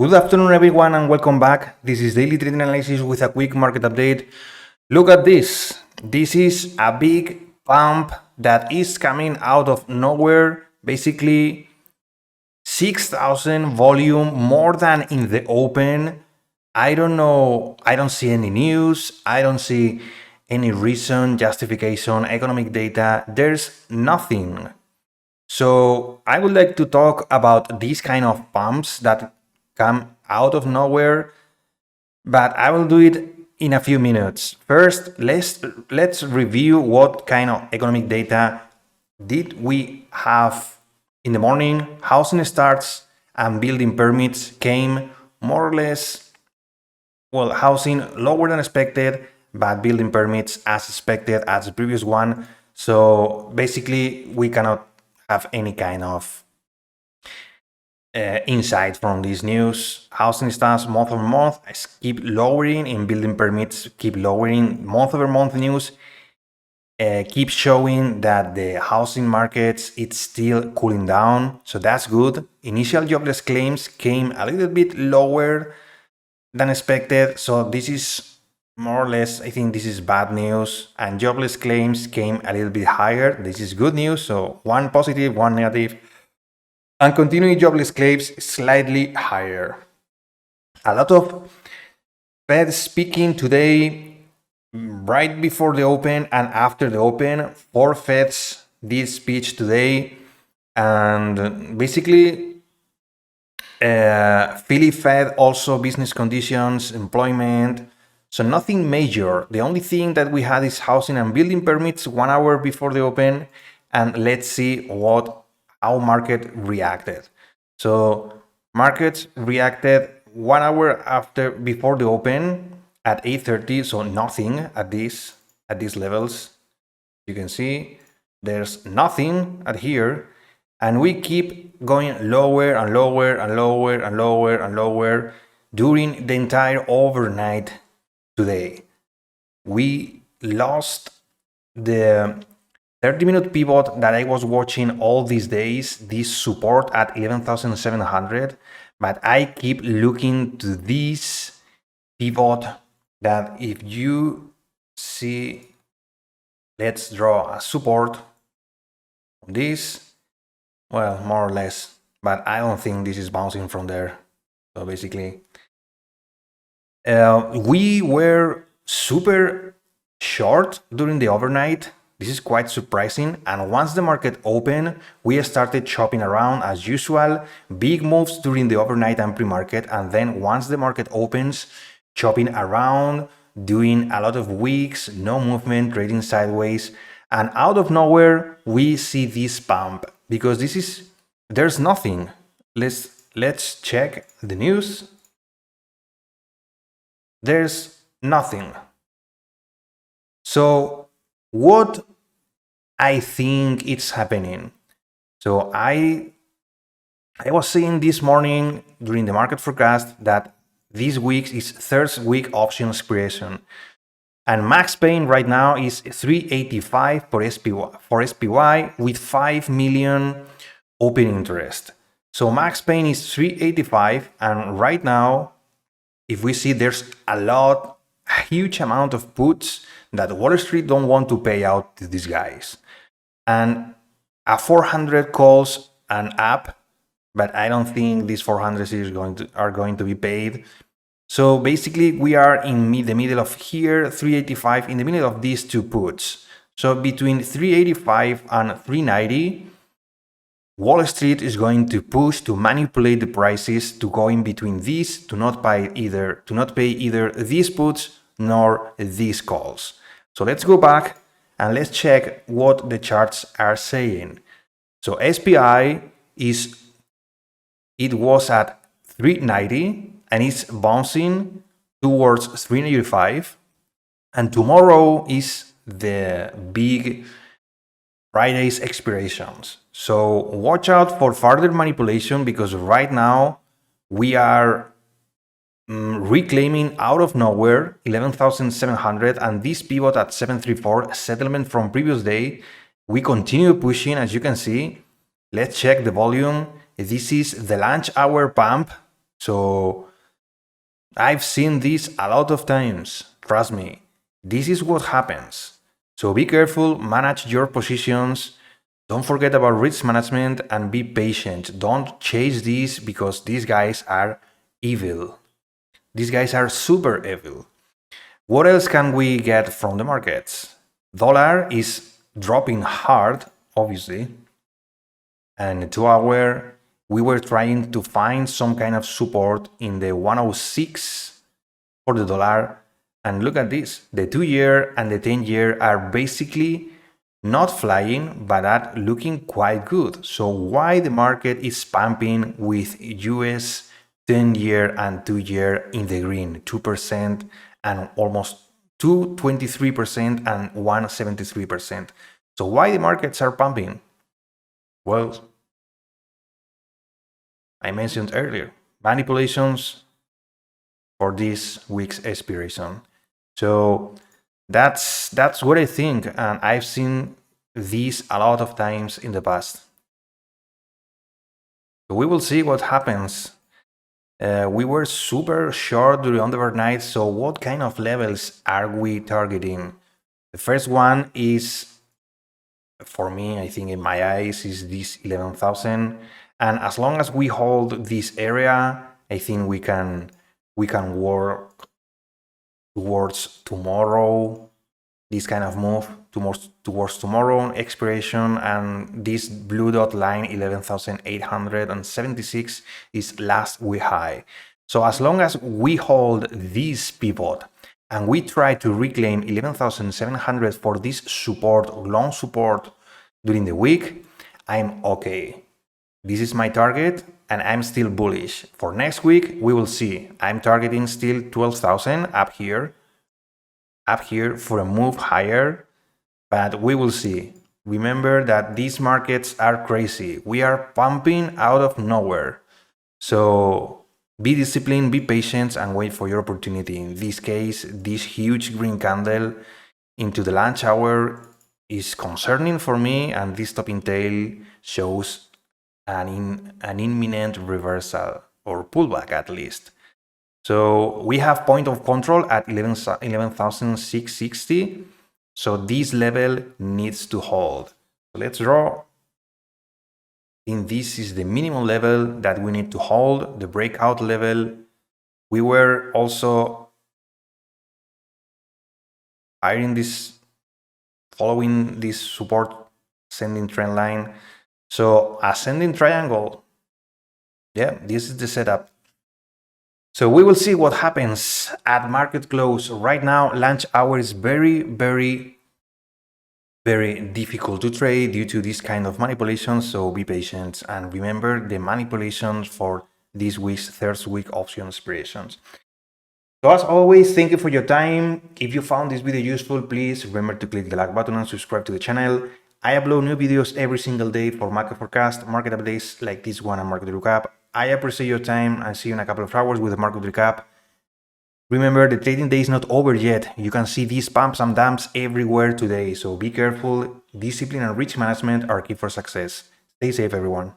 Good afternoon, everyone, and welcome back. This is Daily Trading Analysis with a quick market update. Look at this. This is a big pump that is coming out of nowhere. Basically, 6,000 volume, more than in the open. I don't know. I don't see any news. I don't see any reason, justification, economic data. There's nothing. So I would like to talk about these kind of pumps that come out of nowhere, but I will do it in a few minutes. First, let's review what kind of economic data did we have in the morning. Housing starts and building permits came more or less, well, housing lower than expected, but building permits as expected as the previous one. So basically, we cannot have any kind of insight from this news. Housing starts month over month keep lowering, in building permits keep lowering. Month over month news keep showing that the housing markets, it's still cooling down, so that's good. Initial jobless claims came a little bit lower than expected, so this is more or less, I think this is bad news. And jobless claims came a little bit higher. This is good news. So one positive, one negative. And continuing jobless claims slightly higher. A lot of Fed speaking today, right before the open and after the open. 4 Feds did speech today, and basically Philly Fed also business conditions, employment. So nothing major. The only thing that we had is housing and building permits 1 hour before the open, and let's see how market reacted. So markets reacted 1 hour before the open at 8:30. So nothing at these levels. You can see there's nothing at here, and we keep going lower and lower and lower and lower and lower during the entire overnight today. We lost the 30-minute pivot that I was watching all these days, this support at 11,700, but I keep looking to this pivot that, if you see, let's draw a support on this, well, more or less, but I don't think this is bouncing from there. So basically, we were super short during the overnight. This is quite surprising, and once the market opened, we started chopping around as usual. Big moves during the overnight and pre-market, and then once the market opens, chopping around, doing a lot of wicks, no movement, trading sideways, and out of nowhere we see this pump, because there's nothing. Let's check the news. There's nothing. So what I think it's happening. So I was saying this morning during the market forecast that this week is third week option expiration, and max pain right now is 385 for SPY with 5 million open interest. So max pain is 385, and right now, if we see, there's a huge amount of puts that Wall Street don't want to pay out to these guys, and a 400 calls and up, but I don't think these 400 are going to be paid. So basically, we are in the middle of here, 385, in the middle of these two puts. So between 385 and 390, Wall Street is going to push to manipulate the prices to go in between these, to not pay either these puts nor these calls. So let's go back and let's check what the charts are saying. So SPI it was at 390 and it's bouncing towards 385, and tomorrow is the big Friday's expirations. So watch out for further manipulation, because right now we are reclaiming out of nowhere 11,700, and this pivot at 734, settlement from previous day. We continue pushing, as you can see. Let's check the volume. This is the lunch hour pump So I've seen this a lot of times. Trust me, this is what happens. So be careful, manage your positions. Don't forget about risk management and be patient. Don't chase this because these guys are evil. These guys are super evil. What else can we get from the markets? Dollar is dropping hard, obviously. And 2 hour, we were trying to find some kind of support in the 106 for the dollar. And look at this, the 2-year and the 10-year are basically not flying, but are looking quite good. So why the market is pumping with US 10-year and 2-year in the green, 2% and almost 223% and 173%. So why the markets are pumping? Well, I mentioned earlier, manipulations for this week's expiration. So that's what I think, and I've seen this a lot of times in the past. So we will see what happens. We were super short during the overnight, so what kind of levels are we targeting? The first one is, for me, I think in my eyes, is this 11,000. And as long as we hold this area, I think we can work towards tomorrow, this kind of move towards tomorrow, expiration, and this blue dot line 11,876 is last week high. So as long as we hold this pivot and we try to reclaim 11,700 for this support, long support during the week, I'm okay. This is my target and I'm still bullish. For next week, we will see. I'm targeting still 12,000 up here for a move higher, but we will see. Remember that these markets are crazy. We are pumping out of nowhere. So be disciplined, be patient, and wait for your opportunity. In this case, this huge green candle into the lunch hour is concerning for me, and this topping tail shows an imminent reversal or pullback at least. So we have point of control at 11,660. So this level needs to hold. So let's draw. And this is the minimum level that we need to hold, the breakout level. We were also following this support ascending trend line. So ascending triangle, yeah, this is the setup. So we will see what happens at market close. Right now, lunch hour is very, very, very difficult to trade due to this kind of manipulations. So be patient and remember the manipulations for this week's third week option expirations. So as always, thank you for your time. If you found this video useful, please remember to click the like button and subscribe to the channel. I upload new videos every single day for market forecast, market updates like this one and market recap. I appreciate your time and see you in a couple of hours with the market recap. Remember, the trading day is not over yet. You can see these pumps and dumps everywhere today. So be careful. Discipline and risk management are key for success. Stay safe, everyone.